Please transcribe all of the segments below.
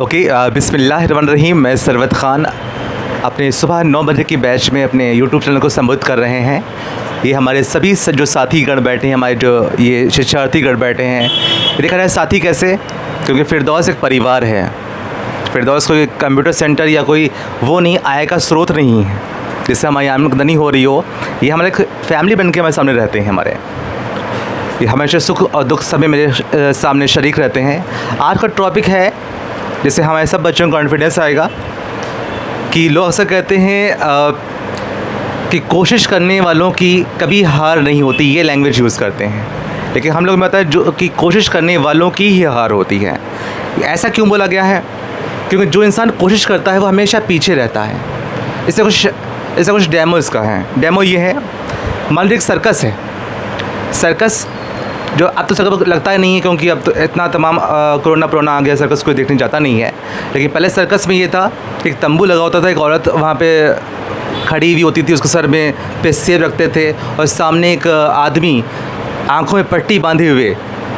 Okay, बिस्मिल्लाहिर्रहमानिर्रहीम। मैं सरवत ख़ान अपने सुबह 9 बजे की बैच में अपने यूट्यूब चैनल को संबोधित कर रहे हैं। ये हमारे सभी जो साथीगण बैठे हैं, हमारे जो ये शिक्षार्थीगण बैठे हैं, ये देखा जाए साथी कैसे, क्योंकि फ़िरदौस एक परिवार है। फ़िरदौस कोई कंप्यूटर सेंटर या कोई वो नहीं, आय का स्रोत नहीं है जिससे हमारी आमदनी हो रही हो। ये हमारे फैमिली बन के हमारे सामने रहते हैं। हमारे ये हमेशा सुख और दुख सब में मेरे सामने शरीक रहते हैं। आज का टॉपिक है, जिससे हमारे सब बच्चों को कॉन्फिडेंस आएगा कि लोग अक्सर कहते हैं कि कोशिश करने वालों की कभी हार नहीं होती, ये लैंग्वेज यूज़ करते हैं। लेकिन हम लोग में आता है जो कि कोशिश करने वालों की ही हार होती है। ऐसा क्यों बोला गया है? क्योंकि जो इंसान कोशिश करता है वो हमेशा पीछे रहता है। इससे कुछ डेमो इसका है। डेमो ये है, मान लीजिए एक सर्कस है। सर्कस जो अब तो सर्कस लगता ही नहीं है, क्योंकि अब तो इतना तमाम कोरोना आ गया, सर्कस कोई देखने जाता नहीं है। लेकिन पहले सर्कस में ये था, एक तंबू लगा होता था, एक औरत वहाँ पे खड़ी हुई होती थी, उसके सर में पे सेब रखते थे और सामने एक आदमी आँखों में पट्टी बांधे हुए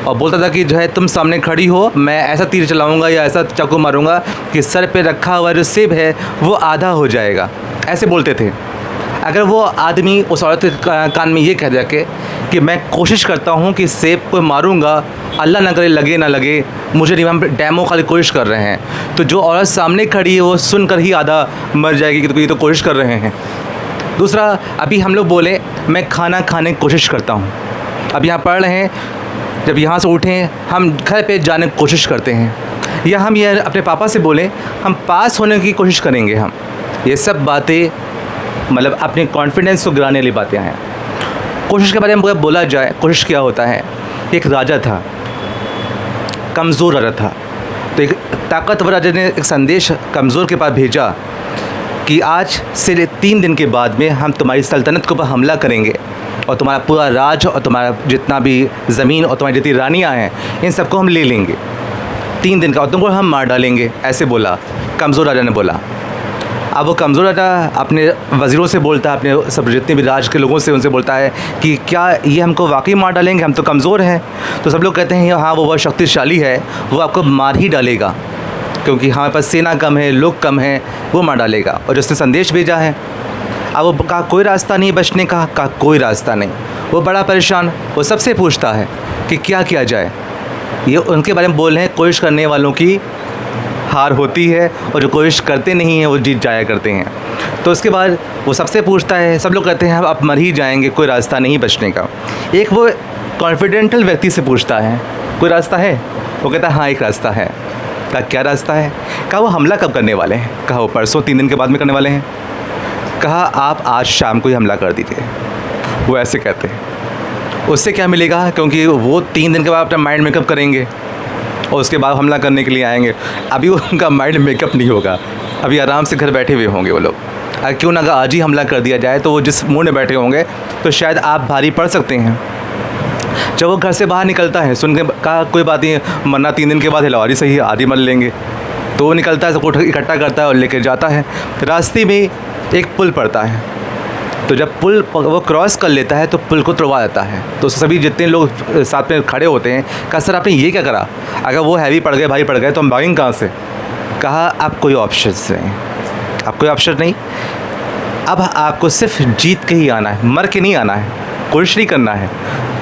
और बोलता था कि जो है तुम सामने खड़ी हो, मैं ऐसा तीर चलाऊँगा या ऐसा चाकू मारूँगा कि सर पे रखा हुआ जो सेब है वो आधा हो जाएगा। ऐसे बोलते थे। अगर वो आदमी उस औरत के कान में ये कह दे कि मैं कोशिश करता हूँ कि सेब को मारूंगा, अल्लाह ना करे लगे ना लगे, मुझे नहीं, हम डेमो खाली कोशिश कर रहे हैं, तो जो औरत सामने खड़ी है वो सुनकर ही आधा मर जाएगी कि तो ये तो कोशिश कर रहे हैं। दूसरा, अभी हम लोग बोले मैं खाना खाने की कोशिश करता हूँ। अब यहाँ पढ़ रहे हैं, जब यहाँ से उठें हम घर पे जाने की कोशिश करते हैं, या हम ये अपने पापा से बोलें हम पास होने की कोशिश करेंगे। हम ये सब बातें मतलब अपने कॉन्फिडेंस को गिराने वाली बातें हैं। कोशिश के बारे में बोला जाए, कोशिश क्या होता है। एक राजा था, कमज़ोर राजा था, तो एक ताकतवर राजा ने एक संदेश कमज़ोर के पास भेजा कि आज से 3 दिन के बाद में हम तुम्हारी सल्तनत के ऊपर हमला करेंगे और तुम्हारा पूरा राज और तुम्हारा जितना भी ज़मीन और तुम्हारी जितनी रानियाँ हैं इन सबको हम ले लेंगे 3 दिन का, और तुमको हम मार डालेंगे। ऐसे बोला कमज़ोर राजा ने बोला। अब वो कमज़ोर राजा अपने वज़ीरों से बोलता है, अपने सब जितने भी राज के लोगों से उनसे बोलता है कि क्या ये हमको वाकई मार डालेंगे, हम तो कमज़ोर हैं। तो सब लोग कहते हैं हाँ वो बहुत शक्तिशाली है, वो आपको मार ही डालेगा, क्योंकि हमारे पास सेना कम है, लोग कम हैं, वो मार डालेगा। और जिसने संदेश भेजा है, अब वो कहा कोई रास्ता नहीं बचने का, कहा कोई रास्ता नहीं। वो बड़ा परेशान, वो सबसे पूछता है कि क्या किया जाए। ये उनके बारे में बोल रहे हैं, कोशिश करने वालों की हार होती है और जो कोशिश करते नहीं हैं वो जीत जाया करते हैं। तो उसके बाद वो सबसे पूछता है, सब लोग कहते हैं हम अब मर ही जाएंगे, कोई रास्ता नहीं बचने का। एक वो कॉन्फिडेंटल व्यक्ति से पूछता है कोई रास्ता है? वो कहता है हाँ एक रास्ता है। कहा क्या रास्ता है? कहा वो हमला कब करने वाले हैं? कहा वो परसों 3 दिन के बाद में करने वाले हैं। कहा आप आज शाम को ही हमला कर दीजिए। वो ऐसे कहते हैं। उससे क्या मिलेगा, क्योंकि वो 3 दिन के बाद अपना माइंड मेकअप करेंगे और उसके बाद हमला करने के लिए आएंगे। अभी उनका माइंड मेकअप नहीं होगा, अभी आराम से घर बैठे हुए होंगे वो लोग। अगर क्यों ना अगर आज ही हमला कर दिया जाए, तो वो जिस मूड में बैठे होंगे तो शायद आप भारी पड़ सकते हैं। जब वो घर से बाहर निकलता है, सुन के कहा कोई बात नहीं, मरना 3 दिन के बाद हिलवारी सही, आधी मर लेंगे। तो वो निकलता है, सबको इकट्ठा करता है और लेकर जाता है। रास्ते में एक पुल पड़ता है, तो जब पुल वो क्रॉस कर लेता है तो पुल को तोड़वा देता है। तो सभी जितने लोग साथ में खड़े होते हैं, कहा सर आपने ये क्या करा? अगर वो हैवी पड़ गए, भारी पड़ गए तो हम भागेंगे कहाँ से? कहा आप कोई ऑप्शन नहीं, आप कोई ऑप्शन नहीं, अब आपको सिर्फ जीत के ही आना है, मर के नहीं आना है, कोशिश नहीं करना है,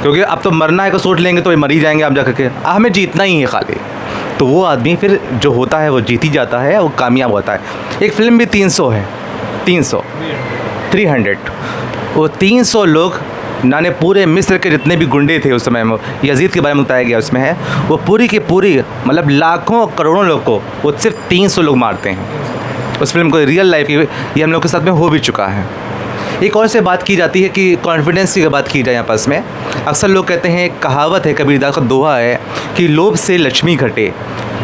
क्योंकि अब तो मरना है को सोच लेंगे तो मर ही जाएंगे आप जा करके। हमें जीतना ही है खाली। तो वो आदमी फिर जो होता है वो जीत ही जाता है, वो कामयाब होता है। एक फ़िल्म भी 300 है, 300 वो 300 लोग ने पूरे मिस्र के जितने भी गुंडे थे उस समय में, यजीद के बारे में बताया गया उसमें है, वो पूरी की पूरी मतलब लाखों करोड़ों लोग को वो सिर्फ 300 लोग मारते हैं। उस फिल्म को रियल लाइफ ये हम लोग के साथ में हो भी चुका है। एक और से बात की जाती है कि कॉन्फिडेंस की बात की जाए आपस में। अक्सर लोग कहते हैं, एक कहावत है, कबीरदास का दोहा है कि लोभ से लक्ष्मी घटे,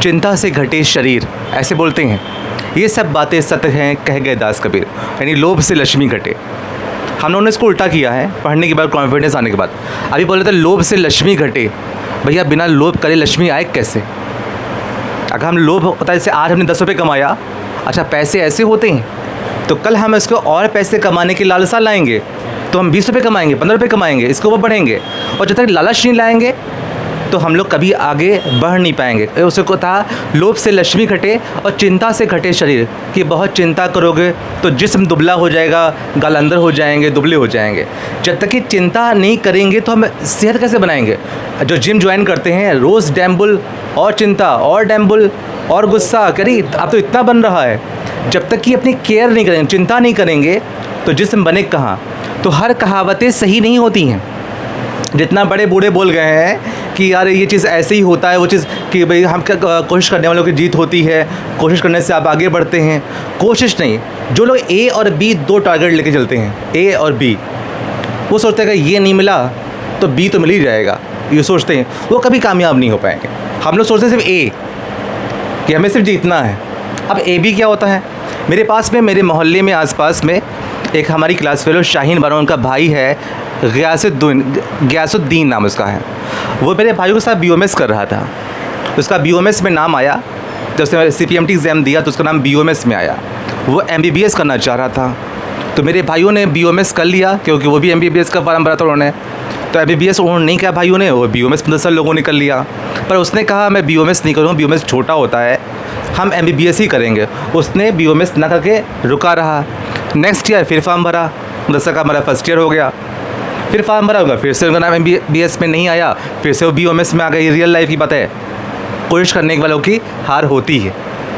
चिंता से घटे शरीर, ऐसे बोलते हैं। ये सब बातें सत्य हैं, कह गए दास कबीर, यानी लोभ से लक्ष्मी घटे। हम लोगों ने इसको उल्टा किया है पढ़ने के बाद, कॉन्फिडेंस आने के बाद। अभी बोले थे लोभ से लक्ष्मी घटे, भैया बिना लोभ करे लक्ष्मी आए कैसे? अगर हम लोभ होता है, जैसे आज हमने 10 रुपये कमाया, अच्छा पैसे ऐसे होते हैं, तो कल हम इसको और पैसे कमाने की लालसा लाएंगे तो हम 20 रुपये कमाएंगे, 15 रुपये कमाएंगे, इसके ऊपर बढ़ेंगे। और जब तक लालच नहीं लाएंगे तो हम लोग कभी आगे बढ़ नहीं पाएंगे। उसे को था लोभ से लक्ष्मी घटे और चिंता से घटे शरीर, कि बहुत चिंता करोगे तो जिस्म दुबला हो जाएगा, गालंदर हो जाएंगे, दुबले हो जाएंगे। जब तक कि चिंता नहीं करेंगे तो हम सेहत कैसे बनाएंगे। जो जिम ज्वाइन करते हैं रोज़ डैम्बुल और चिंता और डैम्बुल और गुस्सा, करी अब तो इतना बन रहा है। जब तक कि अपनी केयर नहीं करेंगे, चिंता नहीं करेंगे, तो जिस्म बने कहाँ। तो हर कहावतें सही नहीं होती हैं। जितना बड़े बूढ़े बोल गए हैं कि यार ये चीज़ ऐसे ही होता है, वो चीज़ कि भाई हम कोशिश करने वालों की जीत होती है, कोशिश करने से आप आगे बढ़ते हैं। कोशिश नहीं, जो लोग ए और बी 2 टारगेट लेके चलते हैं, ए और बी, वो सोचते हैं कि ये नहीं मिला तो बी तो मिल ही जाएगा, ये सोचते हैं, वो कभी कामयाब नहीं हो पाएंगे। हम लोग सोचते हैं सिर्फ ए, कि हमें सिर्फ जीतना है। अब ए बी क्या होता है। मेरे पास में, मेरे मोहल्ले में आसपास में एक हमारी क्लास फेलो शाहीन बानो, उनका भाई है गयासुद्दीन नाम उसका है। वो मेरे भाई के साथ BOMS कर रहा था। उसका BOMS में नाम आया, जब उसने CPMT एग्ज़ाम दिया तो उसका नाम BOMS में आया। वो MBBS करना चाह रहा था, तो मेरे भाइयों ने BOMS कर लिया, क्योंकि वो भी MBBS का फॉर्म भरा था उन्होंने। तो MBBS उन्होंने नहीं किया भाइयों ने, वो BOMS 15 लोगों ने कर लिया। पर उसने कहा मैं BOMS नहीं करूँगा, BOMS छोटा होता है, हम MBBS ही करेंगे। उसने BOMS ना करके रुका रहा। नेक्स्ट ईयर फिर फॉर्म भरा, 10 का हमारा फर्स्ट ईयर हो गया। फिर फॉर्म भरा होगा, फिर से उनका नाम MBBS में नहीं आया, फिर से वो BOMS में आ गई। रियल लाइफ की बात है, कोशिश करने वालों की हार होती है,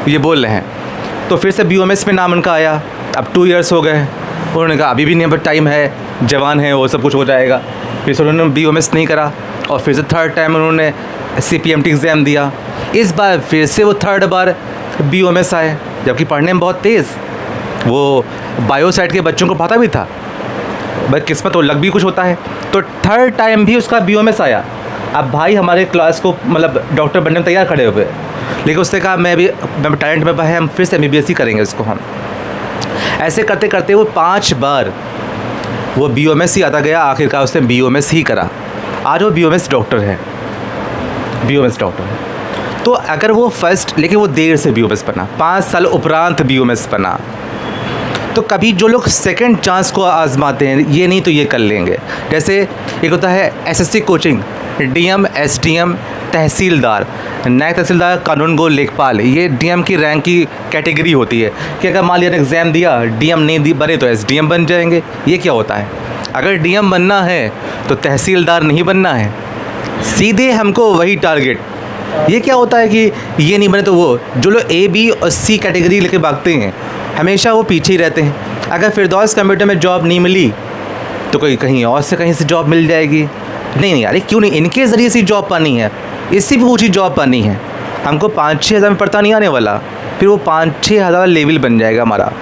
ये बोल रहे हैं। तो फिर से BOMS में नाम उनका आया। अब 2 इयर्स हो गए, उन्होंने कहा अभी भी नहीं, बट टाइम है, जवान है, वो सब कुछ हो जाएगा। फिर से उन्होंने BOMS नहीं करा, और फिर से 3rd टाइम उन्होंने CPMT एग्ज़ाम दिया। इस बार फिर से वो 3rd बार BOMS आए, जबकि पढ़ने में बहुत तेज़। वो बायो साइड के बच्चों को पता भी था, भाई किस्मत और लक भी कुछ होता है। तो 3rd टाइम भी उसका BOMS आया। अब भाई हमारे क्लास को मतलब डॉक्टर बनने में तैयार खड़े हुए, लेकिन उसने कहा मैं टैलेंट में है, हम फिर से MBBS ही करेंगे इसको हम। ऐसे करते करते वो 5 बार वो BOMS ही आता गया। आखिरकार उसने BOMS ही करा। आज वो BOMS डॉक्टर है, BOMS डॉक्टर है। तो अगर वो फर्स्ट, लेकिन वो देर से BOMS बना, 5 साल उपरांत BOMS बना। तो कभी जो लोग सेकंड चांस को आजमाते हैं, ये नहीं तो ये कर लेंगे। जैसे एक होता है SSC कोचिंग, DM, SDM, तहसीलदार, नायब तहसीलदार, कानूनगो, लेखपाल, ये DM की रैंक की कैटेगरी होती है कि अगर मान लिया एग्ज़ाम दिया, DM नहीं बने तो SDM बन जाएंगे। ये क्या होता है, अगर DM बनना है तो तहसीलदार नहीं बनना है, सीधे हमको वही टारगेट। ये क्या होता है कि ये नहीं बने तो वो, जो लोग A, B और C कैटेगरी लेके भागते हैं हमेशा वो पीछे ही रहते हैं। अगर फिरदौस कंप्यूटर में जॉब नहीं मिली तो कोई कहीं और से कहीं से जॉब मिल जाएगी। नहीं यार, क्यों नहीं, इनके ज़रिए से जॉब पानी है, इससे भी ऊँची जॉब पानी है। हमको 5-6 हज़ार में पड़ता नहीं आने वाला, फिर वो 5-6 हज़ार लेवल बन जाएगा हमारा।